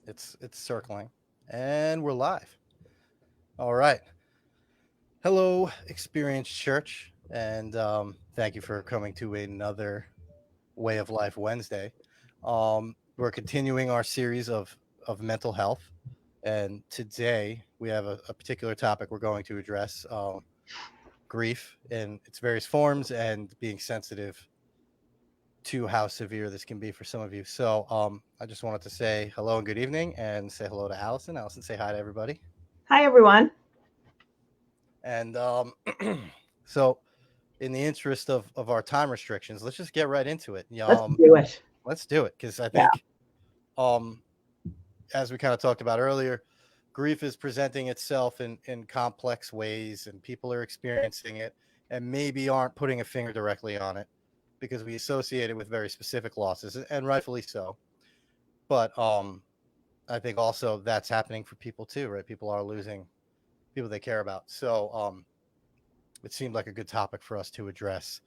It's circling, and we're live. All right. Hello, Experience Church, and thank you for coming to another Way of Life Wednesday. We're continuing our series of mental health, and today we have a particular topic we're going to address: grief in its various forms and being sensitive to how severe this can be for some of you. So, I just wanted to say hello and good evening, and say hello to Allison. Allison, say hi to everybody. Hi, everyone. And so, in the interest of our time restrictions, let's just get right into it. Let's do it. Let's do it because I Yeah. think, um, as we kind of talked about earlier, grief is presenting itself in complex ways, and people are experiencing it, and maybe aren't putting a finger directly on it because we associate it with very specific losses, and rightfully so. But I think also that's happening for people too, right? People are losing people they care about. So it seemed like a good topic for us to address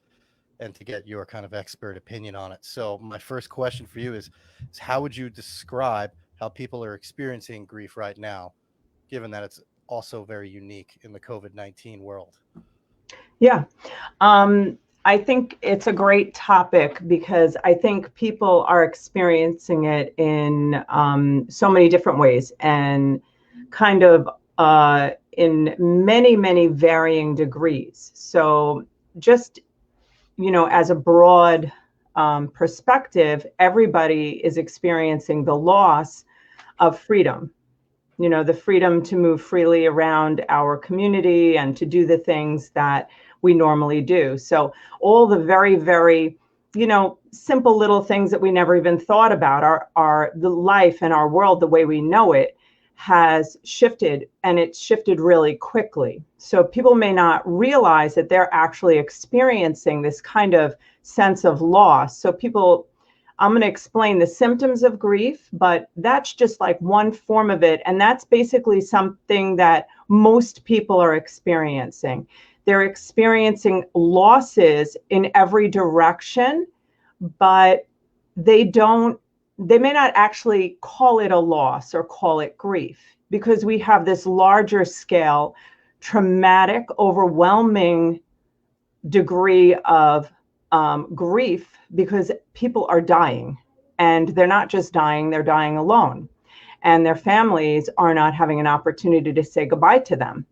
and to get your kind of expert opinion on it. So my first question for you is how would you describe how people are experiencing grief right now, given that it's also very unique in the COVID-19 world? Yeah. I think it's a great topic because I think people are experiencing it in so many different ways and kind of in many, many varying degrees. So, just, as a broad perspective, everybody is experiencing the loss of freedom, the freedom to move freely around our community and to do the things that we normally do. So all the very, very, simple little things that we never even thought about, our the life and our world, the way we know it, has shifted, and it's shifted really quickly. So people may not realize that they're actually experiencing this kind of sense of loss. So people, I'm going to explain the symptoms of grief, but that's just like one form of it. And that's basically something that most people are experiencing. They're experiencing losses in every direction, but they may not actually call it a loss or call it grief because we have this larger scale, traumatic, overwhelming degree of grief because people are dying, and they're not just dying, they're dying alone, and their families are not having an opportunity to say goodbye to them.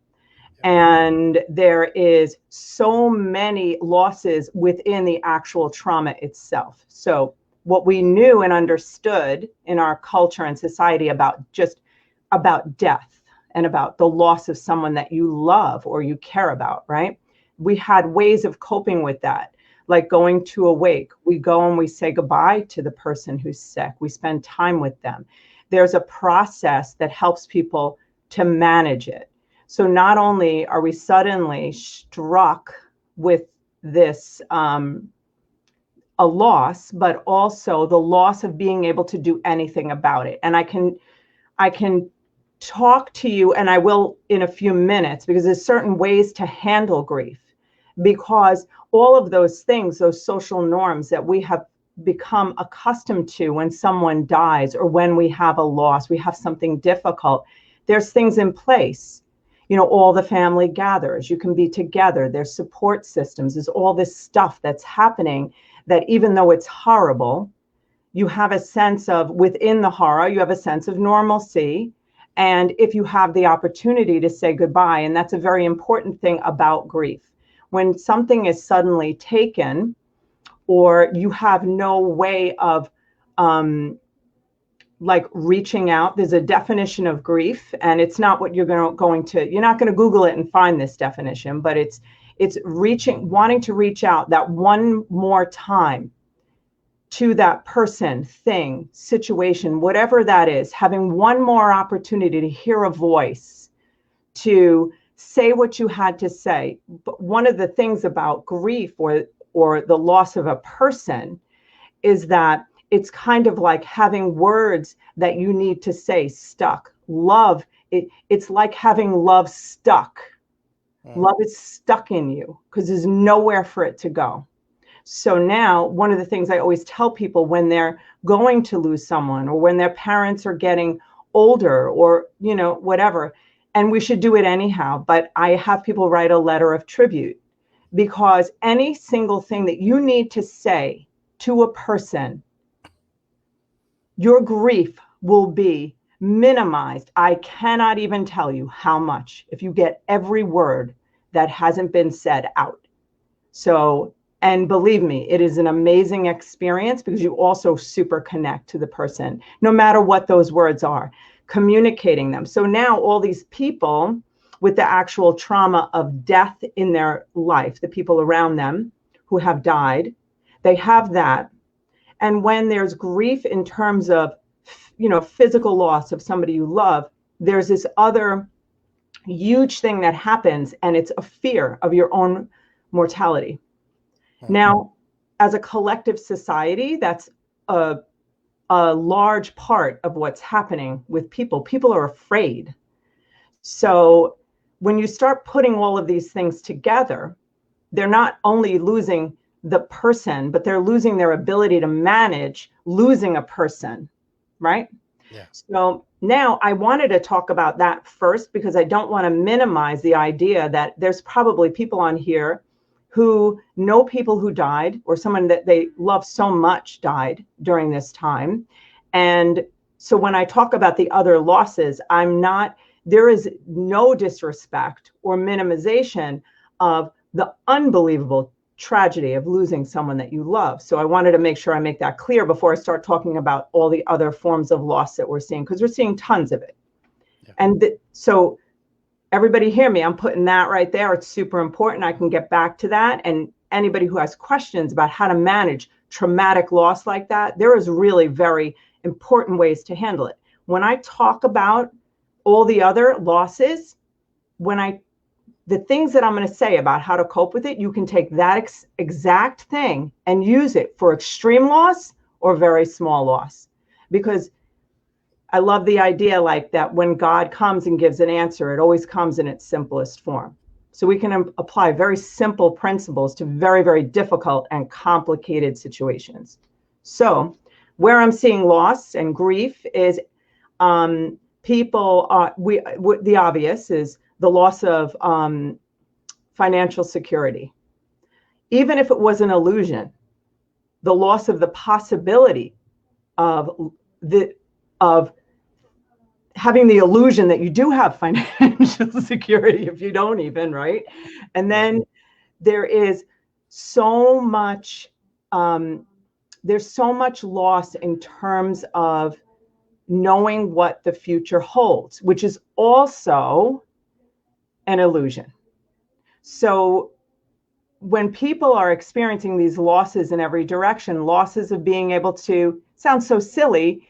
And there is so many losses within the actual trauma itself. So what we knew and understood in our culture and society about death and about the loss of someone that you love or you care about, right? We had ways of coping with that, like going to a wake. We go and we say goodbye to the person who's sick. We spend time with them. There's a process that helps people to manage it. So not only are we suddenly struck with this a loss, but also the loss of being able to do anything about it. And I can talk to you, and I will in a few minutes, because there's certain ways to handle grief, because all of those things, those social norms that we have become accustomed to when someone dies or when we have a loss, we have something difficult, there's things in place. All the family gathers, you can be together, there's support systems, there's all this stuff that's happening that even though it's horrible, you have a sense of, within the horror, you have a sense of normalcy. And if you have the opportunity to say goodbye, and that's a very important thing about grief, when something is suddenly taken, or you have no way of like reaching out. There's a definition of grief, and it's not what you're not going to Google it and find this definition, but it's wanting to reach out that one more time to that person, thing, situation, whatever that is, having one more opportunity to hear a voice, to say what you had to say. But one of the things about grief or the loss of a person is that it's kind of like having words that you need to say stuck. Love, it's like having love stuck. Love is stuck in you because there's nowhere for it to go. So now, one of the things I always tell people when they're going to lose someone, or when their parents are getting older or, whatever. And we should do it anyhow. But I have people write a letter of tribute, because any single thing that you need to say to a person, your grief will be minimized. I cannot even tell you how much if you get every word that hasn't been said out. So, and believe me, it is an amazing experience, because you also super connect to the person, no matter what those words are, communicating them. So now all these people with the actual trauma of death in their life, the people around them who have died, they have that. And when there's grief in terms of, physical loss of somebody you love, there's this other huge thing that happens, and it's a fear of your own mortality. Now, as a collective society, that's a large part of what's happening with people. People are afraid. So when you start putting all of these things together, they're not only losing the person, but they're losing their ability to manage losing a person, right? Yeah. So now I wanted to talk about that first, because I don't want to minimize the idea that there's probably people on here who know people who died, or someone that they love so much died during this time. And so when I talk about the other losses, there is no disrespect or minimization of the unbelievable tragedy of losing someone that you love. So I wanted to make sure I make that clear before I start talking about all the other forms of loss that we're seeing, because we're seeing tons of it. Yeah. And so everybody hear me, I'm putting that right there. It's super important. I can get back to that. And anybody who has questions about how to manage traumatic loss like that, there is really very important ways to handle it. When I talk about all the other losses, the things that I'm going to say about how to cope with it, you can take that exact thing and use it for extreme loss or very small loss. Because I love the idea like that when God comes and gives an answer, it always comes in its simplest form. So we can apply very simple principles to very, very difficult and complicated situations. So where I'm seeing loss and grief is the obvious is the loss of financial security. Even if it was an illusion, the loss of the possibility of having the illusion that you do have financial security if you don't even, right? And then there is so much, there's so much loss in terms of knowing what the future holds, which is also an illusion. So when people are experiencing these losses in every direction, losses of being able to, sound so silly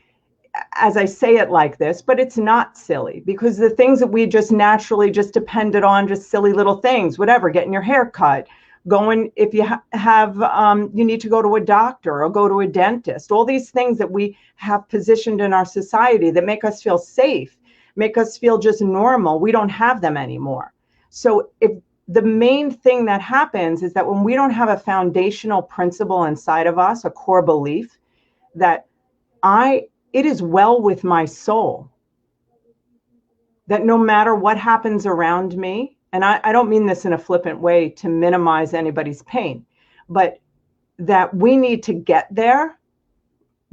as I say it like this, but it's not silly, because the things that we just naturally just depended on, just silly little things, whatever, getting your hair cut, going, if you you need to go to a doctor or go to a dentist, all these things that we have positioned in our society that make us feel safe, make us feel just normal, we don't have them anymore. So if the main thing that happens is that when we don't have a foundational principle inside of us, a core belief that it is well with my soul, that no matter what happens around me, and I don't mean this in a flippant way to minimize anybody's pain, but that we need to get there,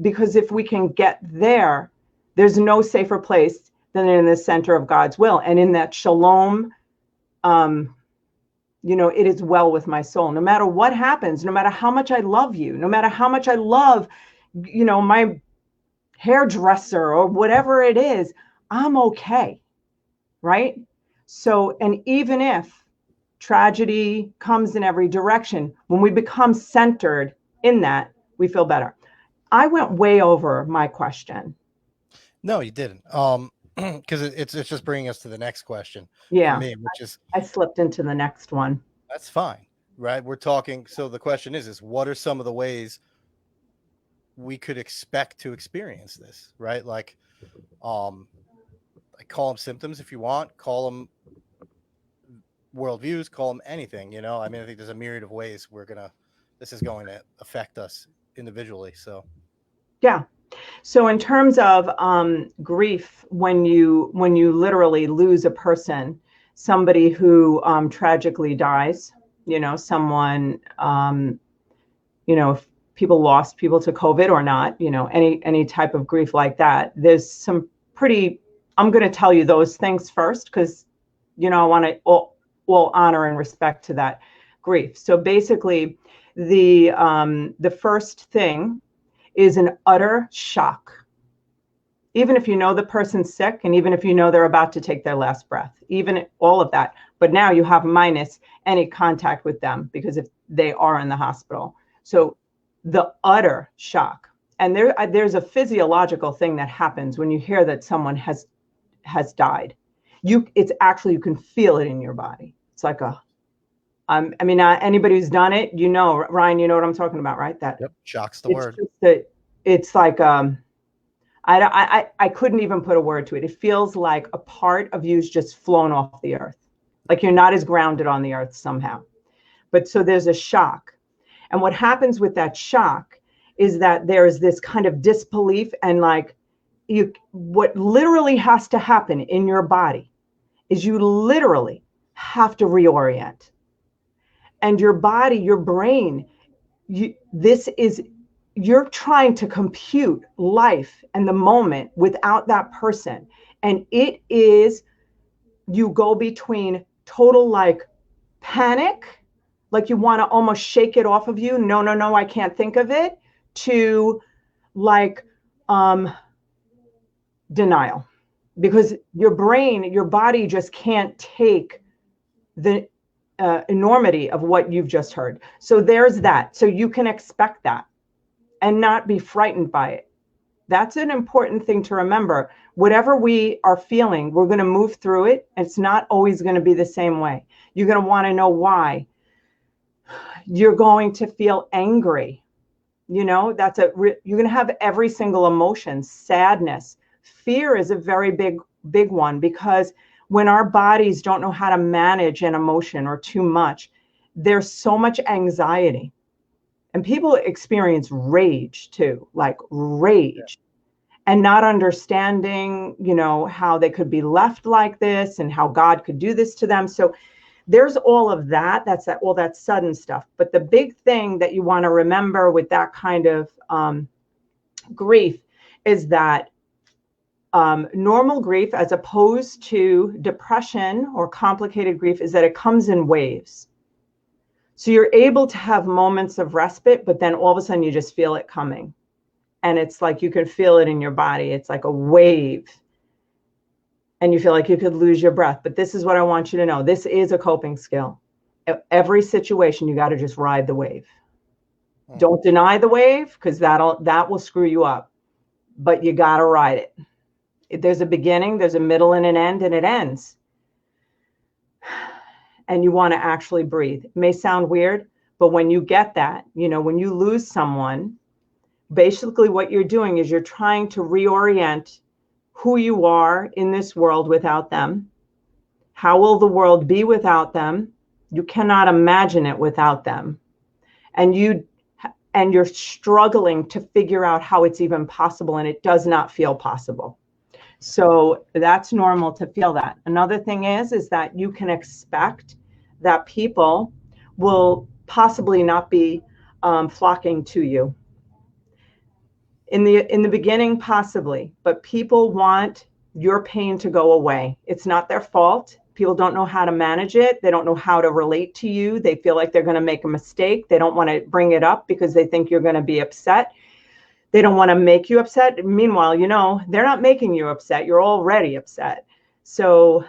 because if we can get there, there's no safer place than in the center of God's will. And in that shalom, it is well with my soul. No matter what happens, no matter how much I love you, no matter how much I love, my hairdresser or whatever it is, I'm okay, right? So, and even if tragedy comes in every direction, when we become centered in that, we feel better. I went way over my question. No, you didn't. Because it's just bringing us to the next question. Yeah, for me, which is I slipped into the next one. That's fine, right? We're talking. So the question is what are some of the ways we could expect to experience this, right? Like call them symptoms if you want, call them worldviews, call them anything, I mean, I think there's a myriad of ways this is going to affect us individually. So yeah. So in terms of grief, when you literally lose a person, somebody who tragically dies, someone, if people lost people to COVID or not, any type of grief like that, there's some pretty, I'm going to tell you those things first, because, I want to all honor and respect to that grief. So basically, the first thing is an utter shock. Even if you know the person's sick, and even if you know they're about to take their last breath, even all of that. But now you have minus any contact with them, because if they are in the hospital. So the utter shock. And there's a physiological thing that happens when you hear that someone has died. It's actually, you can feel it in your body. It's like anybody who's done it, Ryan, you know what I'm talking about, right? That yep, shock's the word. It's like I couldn't even put a word to it. It feels like a part of you's just flown off the earth, like you're not as grounded on the earth somehow. But so there's a shock, and what happens with that shock is that there is this kind of disbelief, and what literally has to happen in your body is you literally have to reorient. And your body, your brain, you're trying to compute life and the moment without that person. And it is, you go between total panic, like you want to almost shake it off of you. No, I can't think of it, to denial, because your brain, your body just can't take the enormity of what you've just heard. So there's that. So you can expect that and not be frightened by it. That's an important thing to remember. Whatever we are feeling, we're going to move through it. It's not always going to be the same way. You're going to want to know why. You're going to feel angry. You're going to have every single emotion. Sadness. Fear is a very big one, because when our bodies don't know how to manage an emotion or too much, there's so much anxiety. And people experience rage too, like rage, and not understanding, how they could be left like this and how God could do this to them. So there's all of that. That's all that sudden stuff. But the big thing that you want to remember with that kind of grief is that normal grief, as opposed to depression or complicated grief, is that it comes in waves. So you're able to have moments of respite, but then all of a sudden you just feel it coming. And it's like you can feel it in your body. It's like a wave. And you feel like you could lose your breath. But this is what I want you to know. This is a coping skill. Every situation, you got to just ride the wave. Don't deny the wave, because that will screw you up. But you got to ride it. There's a beginning, there's a middle, and an end, and it ends. And you want to actually breathe. It may sound weird, but when you get that, when you lose someone, basically what you're doing is you're trying to reorient who you are in this world without them. How will the world be without them? You cannot imagine it without them. And you're struggling to figure out how it's even possible, and it does not feel possible. So that's normal to feel that. Another thing is that you can expect that people will possibly not be flocking to you. In the beginning, possibly, but people want your pain to go away. It's not their fault. People don't know how to manage it. They don't know how to relate to you. They feel like they're going to make a mistake. They don't want to bring it up because they think you're going to be upset. They don't want to make you upset. Meanwhile, they're not making you upset. You're already upset. So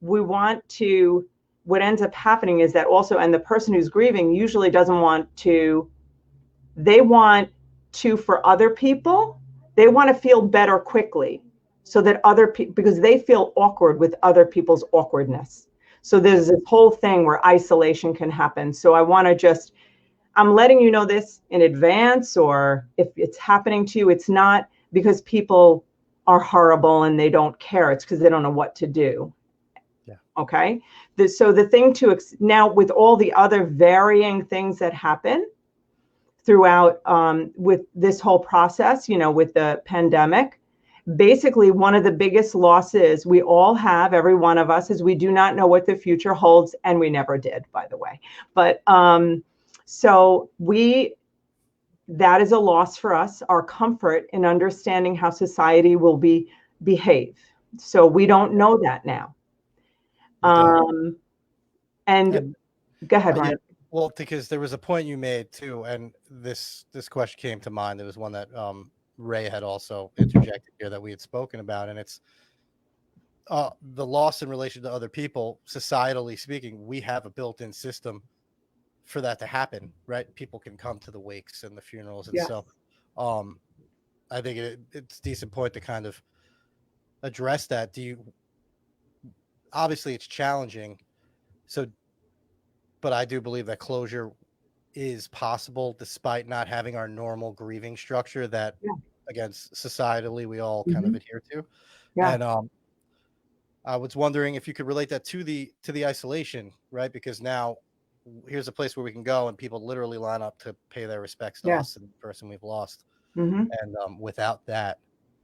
what ends up happening is that also, and the person who's grieving usually doesn't want to, they want to, for other people, they want to feel better quickly, so that other people, because they feel awkward with other people's awkwardness. So there's this whole thing where isolation can happen. So I'm letting you know this in advance, or if it's happening to you, it's not because people are horrible and they don't care. It's because they don't know what to do. Yeah. Okay. So the thing now with all the other varying things that happen, throughout with this whole process, with the pandemic. Basically, one of the biggest losses we all have, every one of us, is we do not know what the future holds, and we never did, by the way. But so that is a loss for us, our comfort in understanding how society will behave. So we don't know that now. And go ahead, Ryan. Well, because there was a point you made too, and this question came to mind. There was one that Ray had also interjected here that we had spoken about, and it's the loss in relation to other people. Societally speaking, we have a built-in system for that to happen, right? People can come to the wakes and the funerals, and Yes. so I think it's a decent point to kind of address that. Obviously it's challenging, but I do believe that closure is possible despite not having our normal grieving structure that, again, societally we all kind of adhere to. Yeah. And I was wondering if you could relate that to the isolation, right? Because now here's a place where we can go and people literally line up to pay their respects to us and the person we've lost. And without that,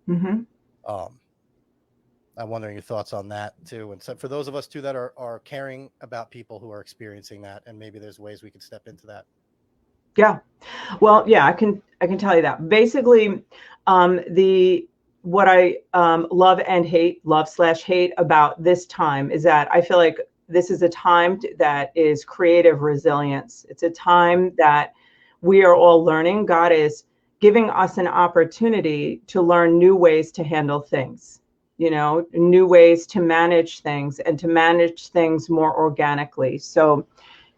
I'm wondering your thoughts on that too. And so for those of us too that are caring about people who are experiencing that, and maybe there's ways we could step into that. Yeah. Well, yeah, I can tell you that. Basically, what I love/hate about this time is that I feel like this is a time that is creative resilience. It's a time that we are all learning. God is giving us an opportunity to learn new ways to handle things, new ways to manage things and to manage things more organically. So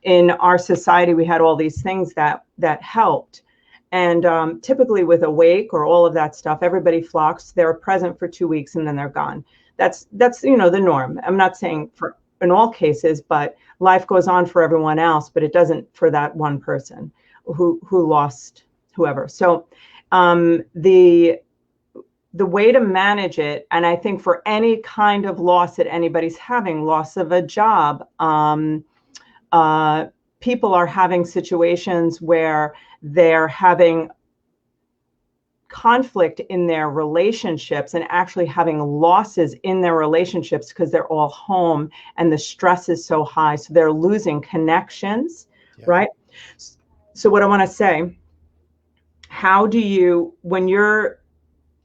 in our society, we had all these things that helped. And typically with a wake or all of that stuff, everybody flocks. They're present for 2 weeks and then they're gone. That's the norm. I'm not saying for in all cases, but life goes on for everyone else, but it doesn't for that one person who lost whoever. So the way to manage it, and I think for any kind of loss that anybody's having, loss of a job, people are having situations where they're having conflict in their relationships and actually having losses in their relationships because they're all home and the stress is so high. So they're losing connections, right? So what I want to say, how do you, when you're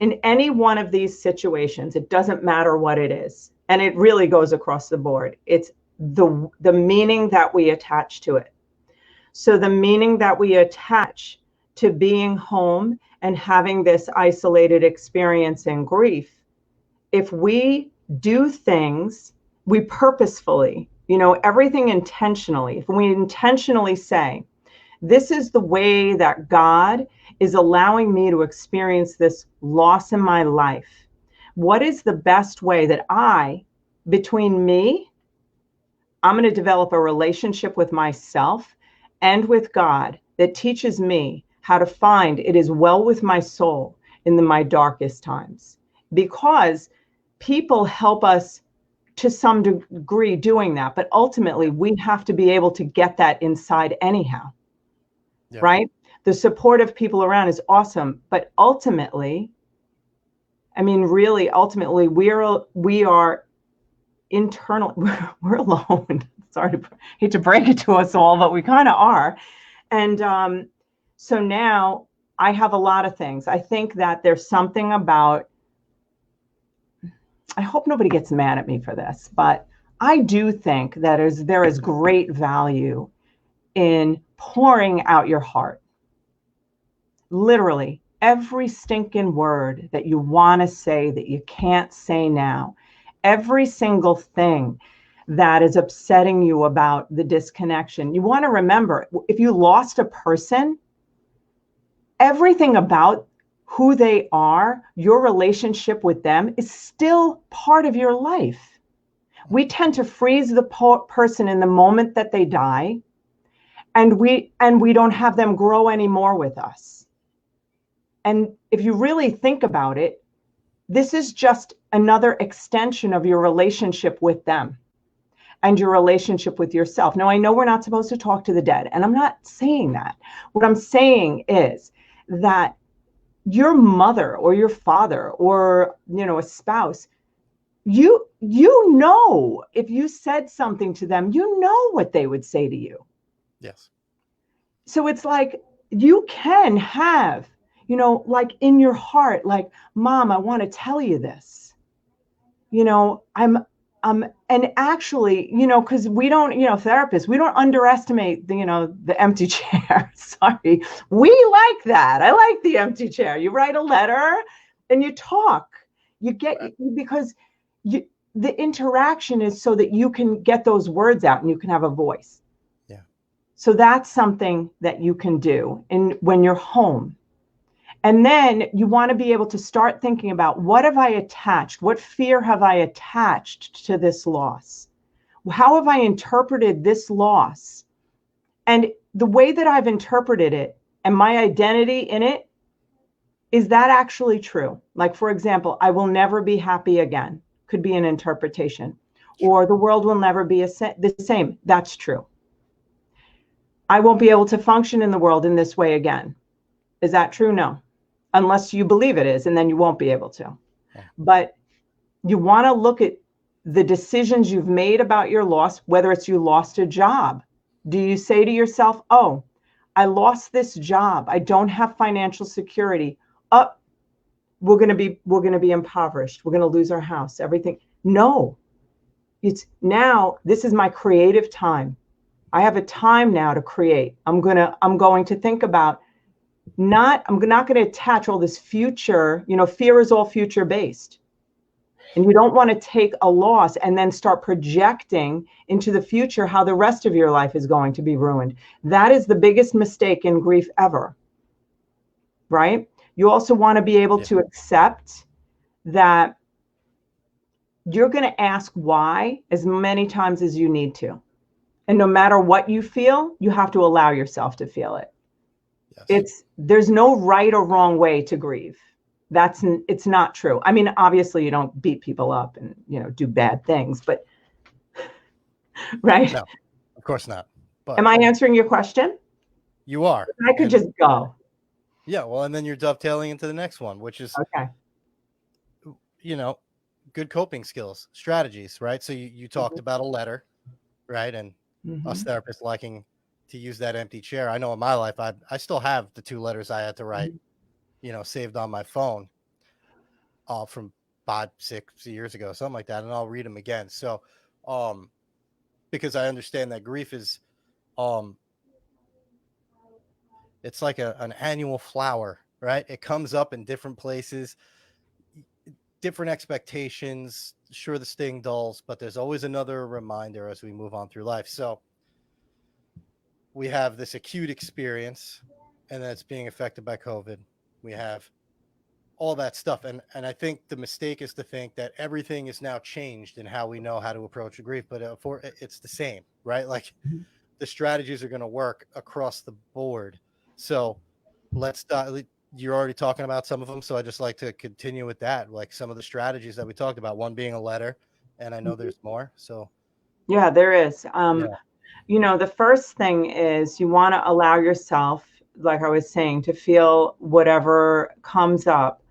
in any one of these situations, it doesn't matter what it is, and it really goes across the board. It's the meaning that we attach to it. So the meaning that we attach to being home and having this isolated experience and grief, if we do things, we purposefully, everything intentionally, if we intentionally say, this is the way that God is allowing me to experience this loss in my life. What is the best way that between me, I'm going to develop a relationship with myself and with God that teaches me how to find it is well with my soul in my darkest times. Because people help us to some degree doing that, but ultimately we have to be able to get that inside anyhow, right? The support of people around is awesome, but ultimately, ultimately we are internal, we're alone. Sorry, hate to break it to us all, but we kind of are. And so now I have a lot of things. I think that there's something about, I hope nobody gets mad at me for this, but I do think that there is great value in pouring out your heart. Literally, every stinking word that you want to say that you can't say now, every single thing that is upsetting you about the disconnection. You want to remember, if you lost a person, everything about who they are, your relationship with them is still part of your life. We tend to freeze the person in the moment that they die, and we don't have them grow anymore with us. And if you really think about it, this is just another extension of your relationship with them. and your relationship with yourself. Now, I know we're not supposed to talk to the dead, and I'm not saying that. What I'm saying is that your mother or your father or, a spouse, you know, if you said something to them, you know what they would say to you. Yes. So it's like you can have, like in your heart, like, Mom, I want to tell you this. And actually, because we don't, therapists, we don't underestimate the empty chair. Sorry. We like that. I like the empty chair. You write a letter and you talk. You get, because the interaction is so that you can get those words out and you can have a voice. Yeah. So that's something that you can do when you're home. And then you want to be able to start thinking about, what have I attached? What fear have I attached to this loss? How have I interpreted this loss? And the way that I've interpreted it and my identity in it, is that actually true? Like, for example, I will never be happy again, could be an interpretation. Or the world will never be the same. That's true. I won't be able to function in the world in this way again. Is that true? No. Unless you believe it is, and then you won't be able to. But you want to look at the decisions you've made about your loss, whether it's you lost a job. Do you say to yourself, oh, I lost this job. I don't have financial security. We're going to be impoverished. We're going to lose our house, everything. No, it's now, this is my creative time. I have a time now to create. I'm going to think about, I'm not going to attach all this future, fear is all future based. And you don't want to take a loss and then start projecting into the future how the rest of your life is going to be ruined. That is the biggest mistake in grief ever. Right? You also want to be able to accept that you're going to ask why as many times as you need to. And no matter what you feel, you have to allow yourself to feel it. Yes. There's no right or wrong way to grieve. It's not true. I mean, obviously you don't beat people up and, do bad things, but right? No, of course not. But am I answering your question? You are. I could just go. Yeah. Well, and then you're dovetailing into the next one, which is, okay. Good coping skills, strategies, right? So you talked about a letter, right? And us therapists liking to use that empty chair. I know in my life, I still have the 2 letters I had to write, saved on my phone, from 5-6 years ago, something like that. And I'll read them again. So, because I understand that grief is, it's like an annual flower, right? It comes up in different places, different expectations. Sure, the sting dulls, but there's always another reminder as we move on through life. So we have this acute experience, and that's being affected by COVID. We have all that stuff. And I think the mistake is to think that everything is now changed in how we know how to approach grief, but it's the same, right? Like the strategies are going to work across the board. So let's you're already talking about some of them. So I just like to continue with that, like some of the strategies that we talked about, one being a letter, and I know there's more. So yeah, there is. The first thing is you want to allow yourself, like I was saying, to feel whatever comes up,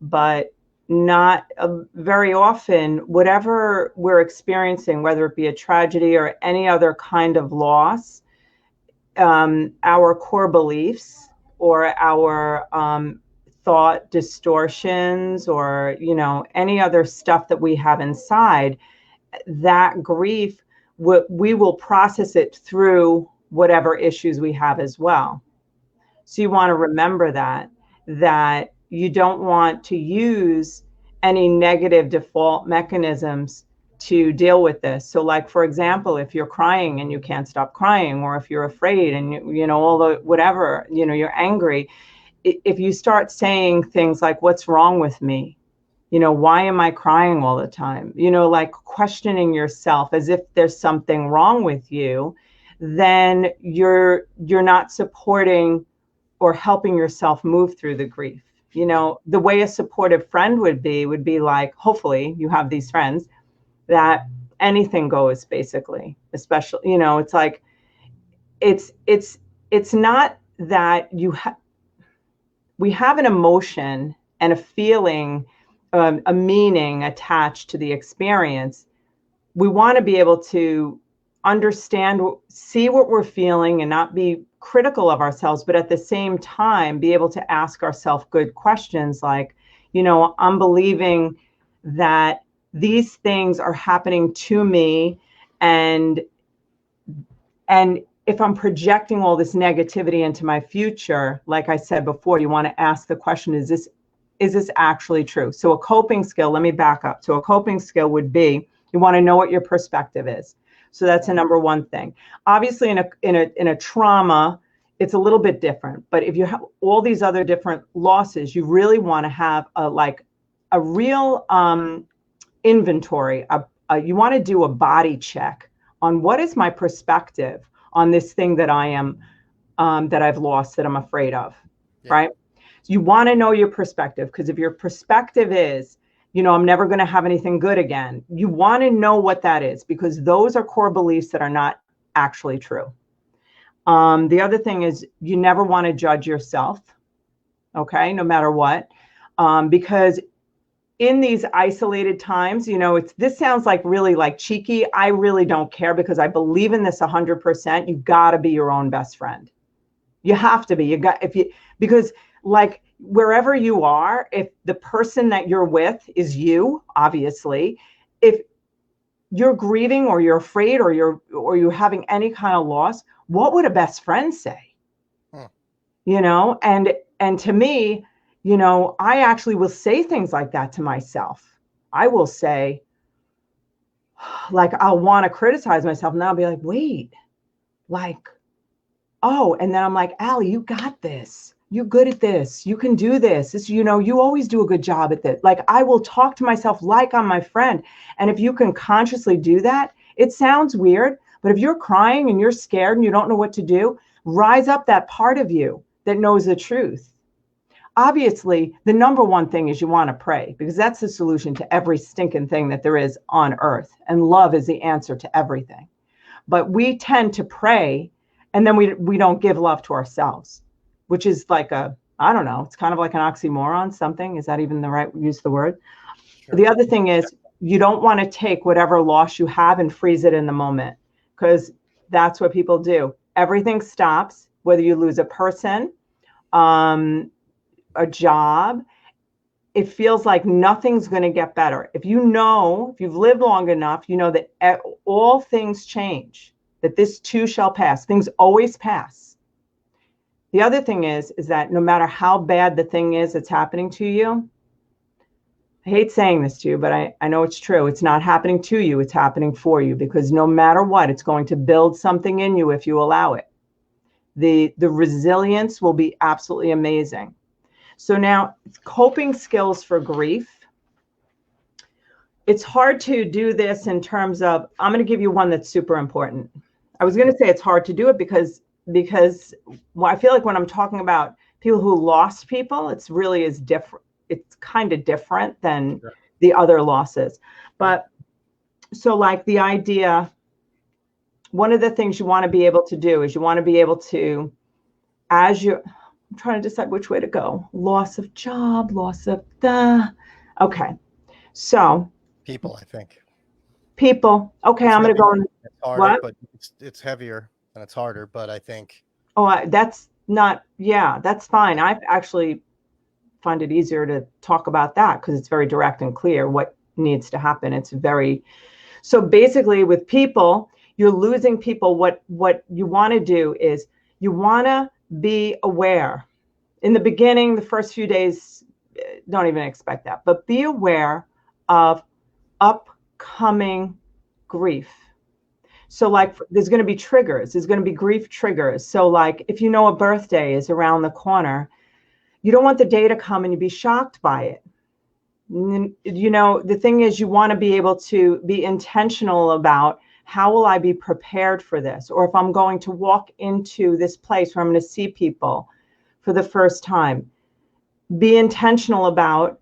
but not very often, whatever we're experiencing, whether it be a tragedy or any other kind of loss, our core beliefs or our thought distortions or, any other stuff that we have inside, that grief, we will process it through whatever issues we have as well. So you want to remember that you don't want to use any negative default mechanisms to deal with this. So like, for example, if you're crying and you can't stop crying, or if you're afraid and all the whatever, you're angry, if you start saying things like, what's wrong with me? Why am I crying all the time? Like questioning yourself as if there's something wrong with you, then you're not supporting or helping yourself move through the grief. The way a supportive friend would be like, hopefully you have these friends that anything goes, basically, especially, it's like, it's not that we have an emotion and a feeling, a meaning attached to the experience. We want to be able to understand, see what we're feeling and not be critical of ourselves, but at the same time, be able to ask ourselves good questions like, I'm believing that these things are happening to me, and if I'm projecting all this negativity into my future, like I said before, you want to ask the question, is this actually true? So a coping skill, let me back up. So a coping skill would be, you want to know what your perspective is. So that's a number one thing. Obviously in a trauma, it's a little bit different, but if you have all these other different losses, you really want to have a real inventory. You want to do a body check on what is my perspective on this thing that I am, that I've lost, that I'm afraid of, right? So you want to know your perspective, because if your perspective is, I'm never going to have anything good again, you want to know what that is, because those are core beliefs that are not actually true. The other thing is, you never want to judge yourself, okay, no matter what, because in these isolated times, this sounds like really like cheeky. I really don't care, because I believe in this 100%. You got to be your own best friend. You have to be. Because like wherever you are, if the person that you're with is you, obviously, if you're grieving or you're afraid or you're having any kind of loss, what would a best friend say? And to me, I actually will say things like that to myself. I will say, like, I'll want to criticize myself, and I'll be like, wait, like, oh, and then I'm like, Allie, you got this. You're good at this. You can do this. This, you always do a good job at this. Like, I will talk to myself like I'm my friend. And if you can consciously do that, it sounds weird, but if you're crying and you're scared and you don't know what to do, rise up that part of you that knows the truth. Obviously, the number one thing is you want to pray, because that's the solution to every stinking thing that there is on earth. And love is the answer to everything. But we tend to pray, and then we don't give love to ourselves, which is like I don't know, it's kind of like an oxymoron, something. Is that even the right use of the word? Sure. The other thing is, you don't want to take whatever loss you have and freeze it in the moment, because that's what people do. Everything stops, whether you lose a person, a job. It feels like nothing's going to get better. If you've lived long enough, you know that all things change, that this too shall pass. Things always pass. The other thing is that no matter how bad the thing is that's happening to you, I hate saying this to you, but I know it's true. It's not happening to you. It's happening for you, because no matter what, it's going to build something in you if you allow it. The resilience will be absolutely amazing. So now, coping skills for grief. It's hard to do this in terms of, I'm going to give you one that's super important. I was going to say it's hard to do it because I feel like when I'm talking about people who lost people, it's different. It's kind of different than the other losses. But so like the idea, one of the things you want to be able to do is you want to be able to, I'm trying to decide which way to go. Loss of job, okay. So people, I think. People. Okay, I'm going to go. It's harder, but it's heavier and it's harder, but I think. Oh, that's fine. I actually find it easier to talk about that because it's very direct and clear what needs to happen. So basically with people, you're losing people. What you want to do is you want to be aware. In the beginning, the first few days, don't even expect that, but be aware of upcoming grief. So like there's going to be triggers. There's going to be grief triggers. So like if you know a birthday is around the corner, you don't want the day to come and you be shocked by it. The thing is, you want to be able to be intentional about how will I be prepared for this? Or if I'm going to walk into this place where I'm going to see people for the first time, be intentional about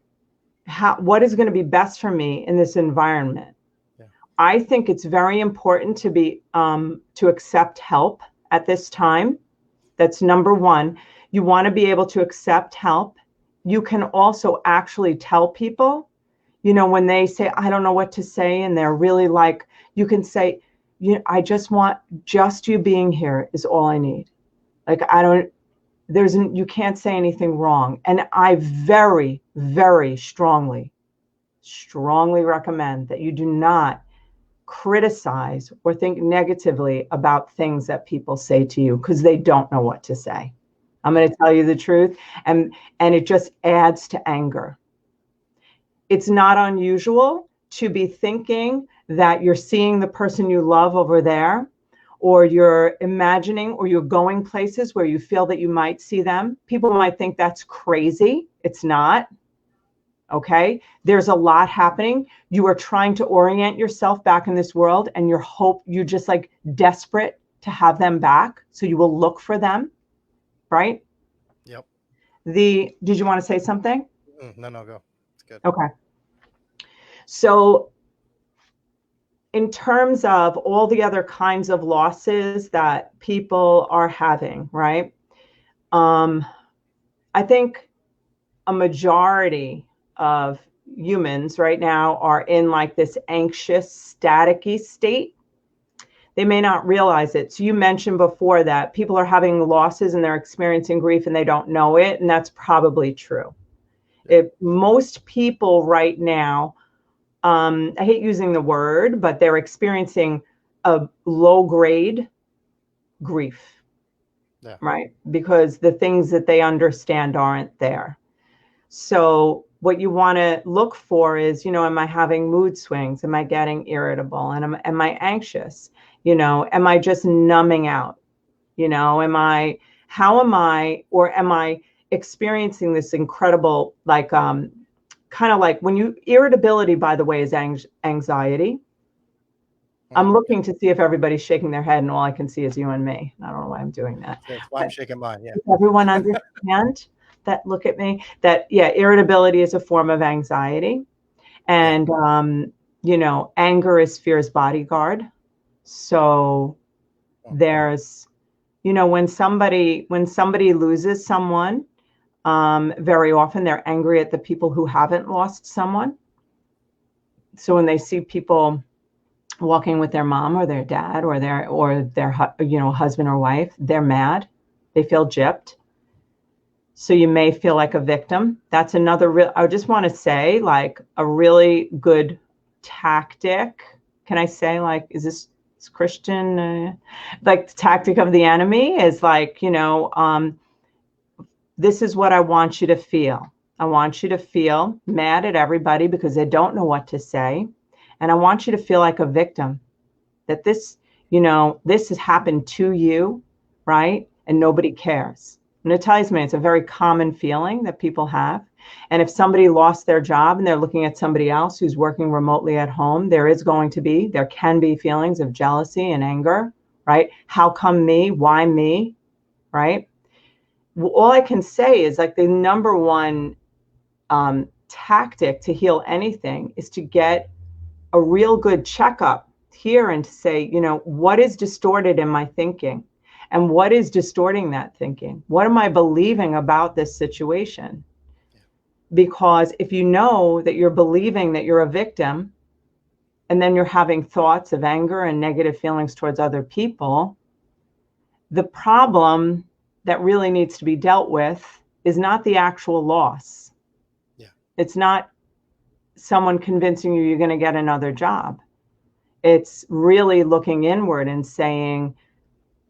what is going to be best for me in this environment. I think it's very important to be to accept help at this time. That's number one. You want to be able to accept help. You can also actually tell people, when they say, I don't know what to say, and they're really like, you can say, I just want just you being here is all I need. Like, you can't say anything wrong. And I very, very strongly recommend that you do not criticize or think negatively about things that people say to you, because they don't know what to say. I'm going to tell you the truth. And it just adds to anger. It's not unusual to be thinking that you're seeing the person you love over there, or you're imagining, or you're going places where you feel that you might see them. People might think that's crazy. It's not. Okay. There's a lot happening. You are trying to orient yourself back in this world, and you're just like desperate to have them back. So you will look for them. Right. Yep. Did you want to say something? No, go. It's good. Okay. So in terms of all the other kinds of losses that people are having, right? I think a majority of humans right now are in like this anxious, staticky state. They may not realize it. So you mentioned before that people are having losses and they're experiencing grief and they don't know it. And that's probably true. Most people right now, I hate using the word, but they're experiencing a low grade grief, right? Because the things that they understand aren't there. So what you want to look for is, am I having mood swings? Am I getting irritable? And am I anxious? Am I just numbing out? How am I experiencing this incredible, like, kind of like irritability, by the way, is anxiety. I'm looking to see if everybody's shaking their head, and all I can see is you and me. I don't know why I'm doing that. That's why I'm shaking mine. Yeah. Does everyone understand that? Look at me. Irritability is a form of anxiety, and anger is fear's bodyguard. So there's, when somebody loses someone, very often they're angry at the people who haven't lost someone. So when they see people walking with their mom or their dad or their husband or wife, they're mad. They feel gypped. So you may feel like a victim. That's another I just want to say, like, a really good tactic. Can I say, like, is this Christian? Like, the tactic of the enemy is like, this is what I want you to feel. I want you to feel mad at everybody because they don't know what to say. And I want you to feel like a victim, that this has happened to you, right? And nobody cares. And it tells me it's a very common feeling that people have. And if somebody lost their job and they're looking at somebody else who's working remotely at home, there can be feelings of jealousy and anger, right? How come me? Why me? Right? All I can say is, like, the number one tactic to heal anything is to get a real good checkup here and to say, what is distorted in my thinking, and what is distorting that thinking? What am I believing about this situation? Because if you know that you're believing that you're a victim, and then you're having thoughts of anger and negative feelings towards other people, the problem that really needs to be dealt with is not the actual loss. It's not someone convincing you you're going to get another job. It's really looking inward and saying,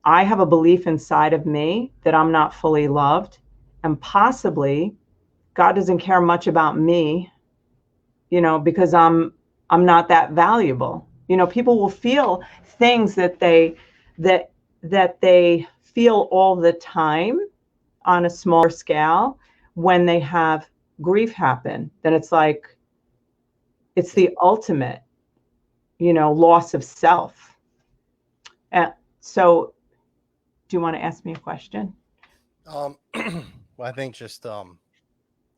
I have a belief inside of me that I'm not fully loved, and possibly God doesn't care much about me, because I'm not that valuable. People will feel things that they feel all the time on a smaller scale when they have grief happen. Then it's like, it's the ultimate, loss of self. So do you want to ask me a question? Well, I think just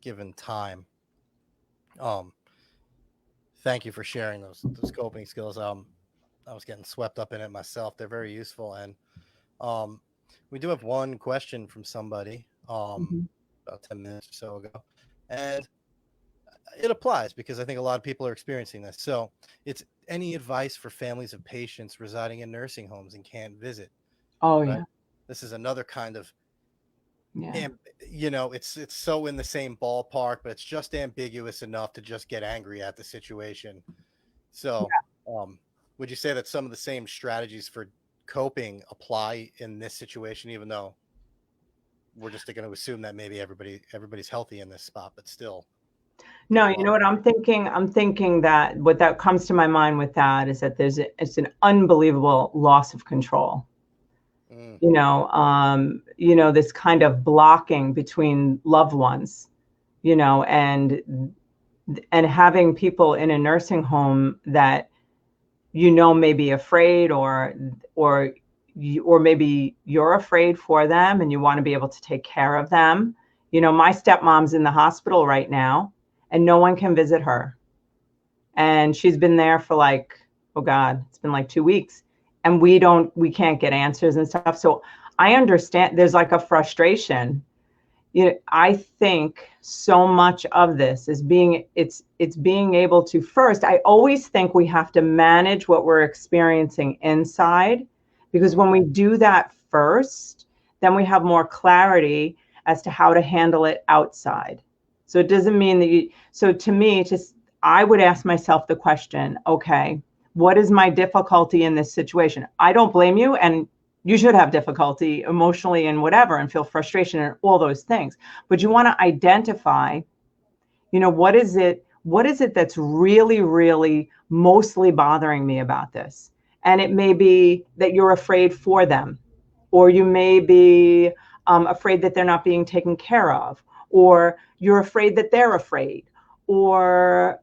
given time, Thank you for sharing those coping skills. I was getting swept up in it myself. They're very useful, and um, we do have one question from somebody Mhm. about 10 minutes or so ago, and it applies because I think a lot of people are experiencing this. So, it's any advice for families of patients residing in nursing homes and can't visit, Oh right? yeah, This is another kind of, yeah. am- it's so in the same ballpark, but it's just ambiguous enough to just get angry at the situation. So, um, would you say that some of the same strategies for coping apply in this situation, even though we're just going to assume that maybe everybody's healthy in this spot, but still No, you people know are. what I'm thinking? I'm thinking that what that comes to my mind with that is that it's an unbelievable loss of control. Mm, This kind of blocking between loved ones, and having people in a nursing home that may be afraid, or maybe you're afraid for them and you want to be able to take care of them. My stepmom's in the hospital right now and no one can visit her, and she's been there for like, oh god, it's been like 2 weeks, and we can't get answers and stuff. So I understand there's like a frustration. I think so much of this is it's being able to, first, I always think we have to manage what we're experiencing inside, because mm, when we do that first, then we have more clarity as to how to handle it outside. So it doesn't mean that so to me, just, I would ask myself the question, okay, what is my difficulty in this situation? I don't blame you, and you should have difficulty emotionally and whatever, and feel frustration and all those things. But you want to identify, what is it that's really, really mostly bothering me about this? And it may be that you're afraid for them, or you may be afraid that they're not being taken care of, or you're afraid that they're afraid, or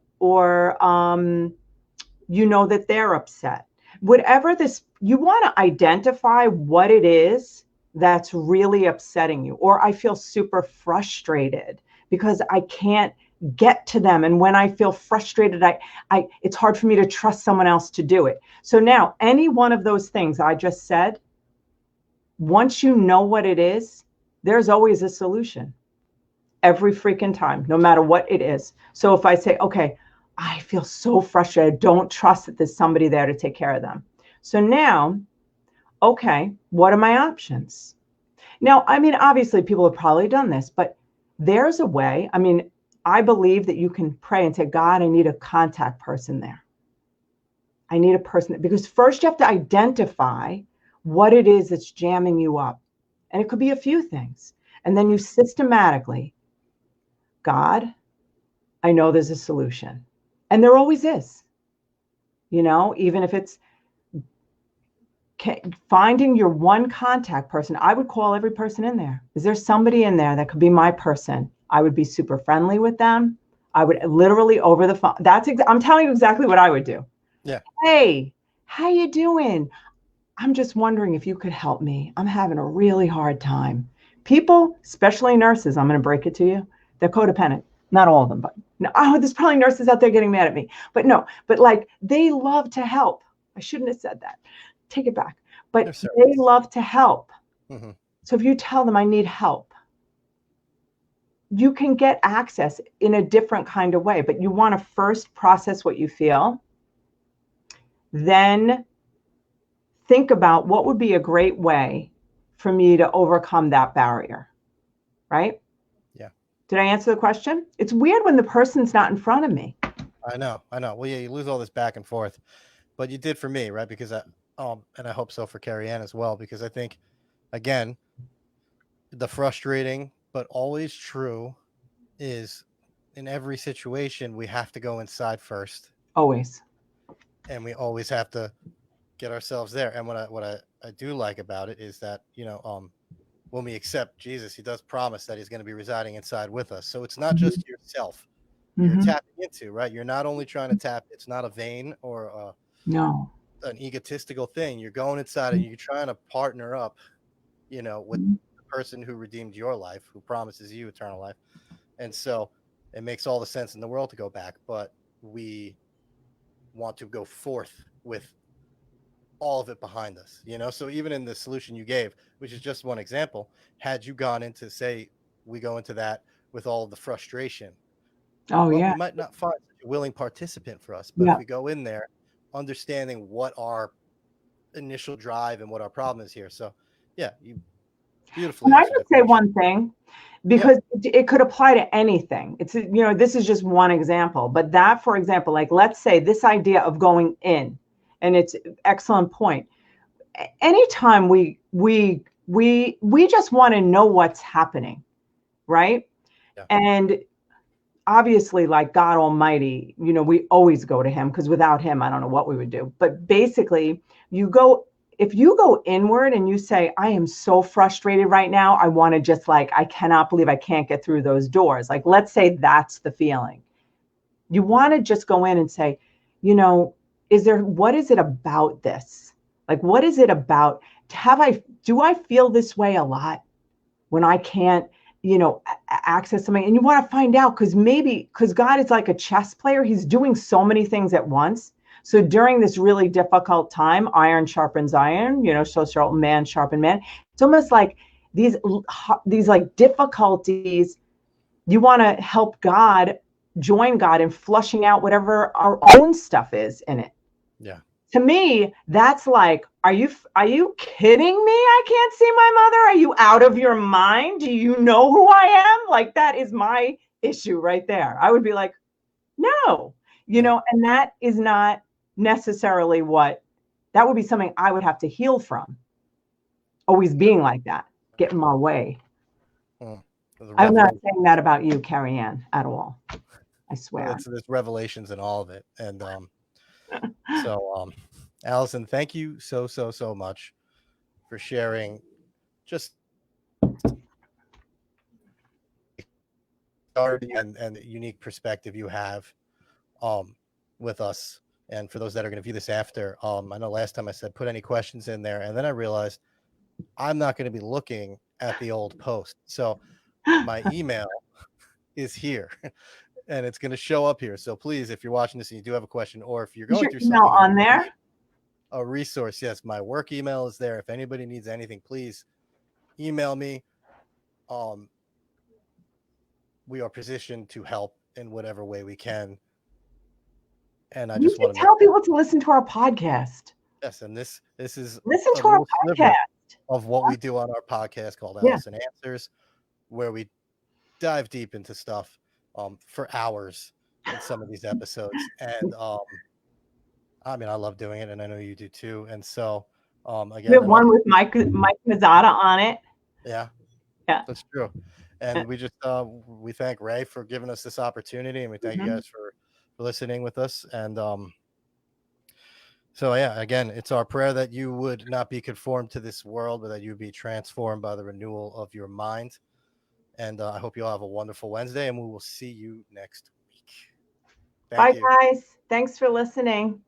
that they're upset. Whatever this, you want to identify what it is that's really upsetting you. Or I feel super frustrated because I can't get to them. And when I feel frustrated, it's hard for me to trust someone else to do it. So now, any one of those things I just said, once you know what it is, there's always a solution every freaking time, no matter what it is. So if I say, okay, I feel so frustrated, I don't trust that there's somebody there to take care of them. So now, okay, what are my options? Now, I mean, obviously people have probably done this, but there's a way. I mean, I believe that you can pray and say, God, I need a contact person there. I need a person, because first you have to identify what it is that's jamming you up. And it could be a few things. And then you systematically, God, I know there's a solution. And there always is, even if it's finding your one contact person. I would call every person in there. Is there somebody in there that could be my person? I would be super friendly with them. I would literally over the phone. I'm telling you exactly what I would do. yeah. Hey, how you doing? I'm just wondering if you could help me. I'm having a really hard time. People, especially nurses, I'm going to break it to you, they're codependent. Not all of them, but no, there's probably nurses out there getting mad at me. But no, but like, they love to help. I shouldn't have said that. Take it back. But There's they servants. love to help. Hmm. So if you tell them I need help, you can get access in a different kind of way. But you want to first process what you feel, then think about what would be a great way for me to overcome that barrier, right? Yeah, Did I answer the question? It's weird when the person's not in front of me. I know. I know. Well, yeah, you lose all this back and forth, but you did for me, right? Because and I hope so for Carrie Ann as well, because I think, again, the frustrating but always true is in every situation we have to go inside first, Always. and we always have to get ourselves there. And what I do like about it is that, when we accept Jesus, he does promise that he's going to be residing inside with us. So it's not Mm-hmm. just yourself you're Mm-hmm. tapping into, right? You're not only trying to tap, it's not a vain or No. an egotistical thing. You're going inside and you're trying to partner up, with Mm-hmm. the person who redeemed your life, who promises you eternal life. And so it makes all the sense in the world to go back, but we want to go forth with all of it behind us, So even in the solution you gave, which is just one example, had you gone into, say, we go into that with all of the frustration, Oh well, yeah. we might not find a willing participant for us. But Yeah. if we go in there understanding what our initial drive and what our problem is here. So yeah, you beautifully Can I answered the just say question. one thing? Yeah. Because it could apply to anything. This is just one example, but that, for example, like let's say this idea of going in, and it's an excellent point. Anytime we just want to know what's happening, right? Yeah. And obviously, like God Almighty, we always go to him, because without him, I don't know what we would do. But basically, if you go inward and you say, I am so frustrated right now, I want to just I cannot believe I can't get through those doors. Like, let's say that's the feeling. You want to just go in and say, what is it about this? Like, what is it about? Do I feel this way a lot when I can't, access something? And you want to find out, because God is like a chess player. He's doing so many things at once. So during this really difficult time, iron sharpens iron, so shall man sharpen man. It's almost like these like difficulties. You want to help join God in flushing out whatever our own stuff is in it. Yeah. To me, that's like, are you kidding me? I can't see my mother. Are you out of your mind? Do you know who I am? Like, that is my issue right there. I would be like, no, and that is not necessarily that would be something I would have to heal from. Always being like that, get in my way. I'm not saying that about you, Carrie Ann, at all. I swear. There's revelations in all of it. And so Alison, thank you so much for sharing just and the unique perspective you have with us. And for those that are going to view this after, I know last time I said put any questions in there, and then I realized I'm not going to be looking at the old post. So my email is here and it's going to show up here. So please, if you're watching this and you do have a question, or if you're going through something on there, a resource, yes, my work email is there. If anybody needs anything, please email me. We are positioned to help in whatever way we can. And I just want to tell people to listen to our podcast. Yes, and this is listen to our podcast of what we do on our podcast called Alison Answers, where we dive deep into stuff for hours in some of these episodes. And I mean, I love doing it, and I know you do too. And so again, we have one with Mike Mazzata on it. Yeah, that's true. And we just we thank Ray for giving us this opportunity, and we thank you guys for listening with us. And so yeah, again, it's our prayer that you would not be conformed to this world, but that you be transformed by the renewal of your mind. And I hope you all have a wonderful Wednesday, and we will see you next week. Bye, guys. Thanks for listening.